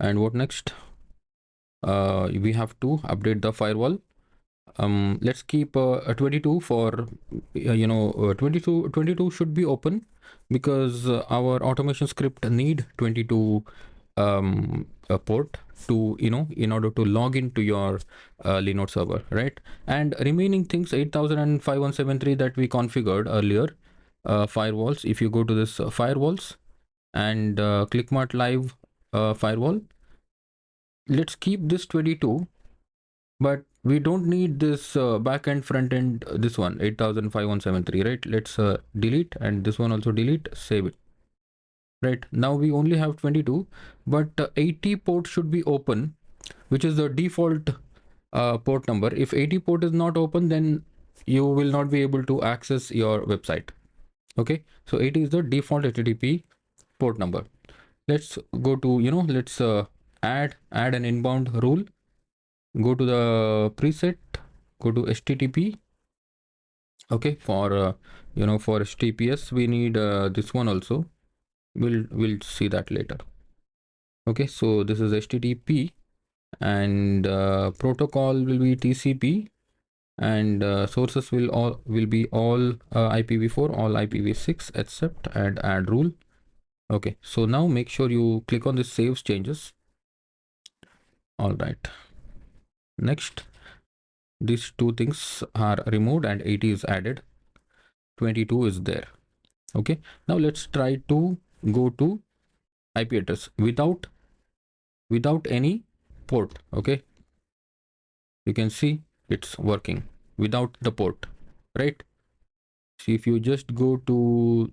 And what next? We have to update the firewall. Let's keep a 22 for 22 should be open, because our automation script need 22 a port to, in order to log into your Linode server, right? And remaining things 8000 and 5173 that we configured earlier, firewalls. If you go to this firewalls and click Mart Live firewall, let's keep this 22, but we don't need this backend front end, this one 805173, right? Let's delete, and this one also delete, save it. Right now we only have 22, but 80 port should be open, which is the default port number. If 80 port is not open, then you will not be able to access your website. Okay, so 80 is the default HTTP port number. Let's go to, let's add an inbound rule. Go to the preset, go to HTTP. Okay, for for HTTPS we need this one also. We'll see that later. Okay, so this is HTTP, and protocol will be TCP, and sources will be all IPv4, all IPv6 except, and add rule. Okay, so now make sure you click on this saves changes. All right, next, these two things are removed and 80 is added, 22 is there. Okay, now let's try to go to IP address without any port. Okay, you can see it's working without the port, right? See, if you just go to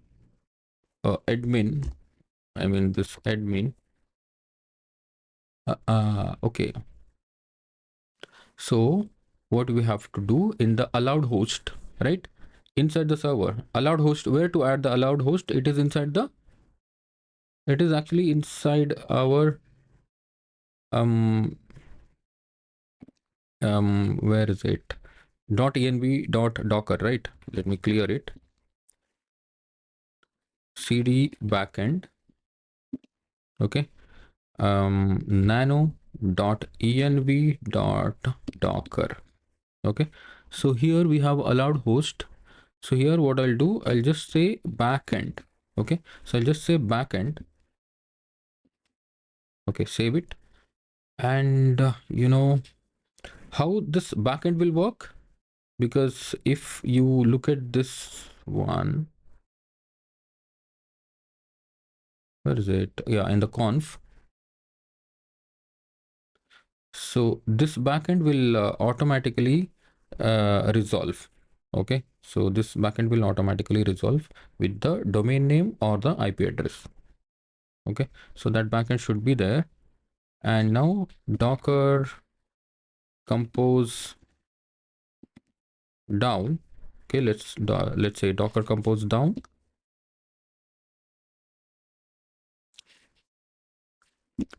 admin, I mean this admin, okay, so what we have to do in the allowed host, right, inside the server, allowed host, where to add the allowed host? It is inside the, it is actually inside our where is it? .env.docker, right? Let me clear it. cd backend, okay, nano.env.docker. Okay, so here we have allowed host. So here what I'll do, I'll just say backend. Okay, so I'll just say backend. Okay, save it. And how this backend will work, because if you look at this one, where is it? Yeah, in the conf. So this backend will automatically resolve. Okay, so this backend will automatically resolve with the domain name or the IP address. Okay, so that backend should be there. And now docker compose down. Okay, let's say docker compose down.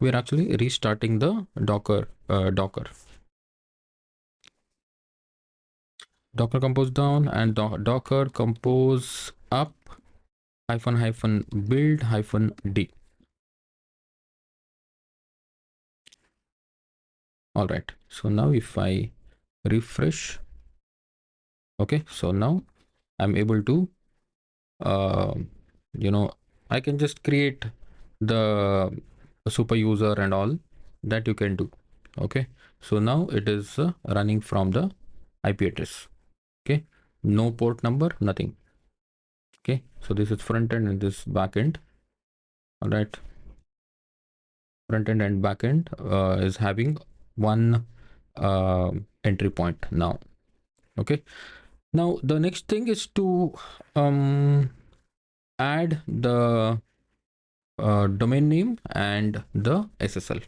We're actually restarting the docker docker compose down, and docker compose up --build -d. All right, so now if I refresh, okay, so now I'm able to I can just create the super user and all that you can do. Okay, so now it is running from the IP address. Okay, no port number, nothing. Okay, so this is front end and this back end. All right, front end and back end is having one entry point now. Okay, now the next thing is to add the domain name and the SSL.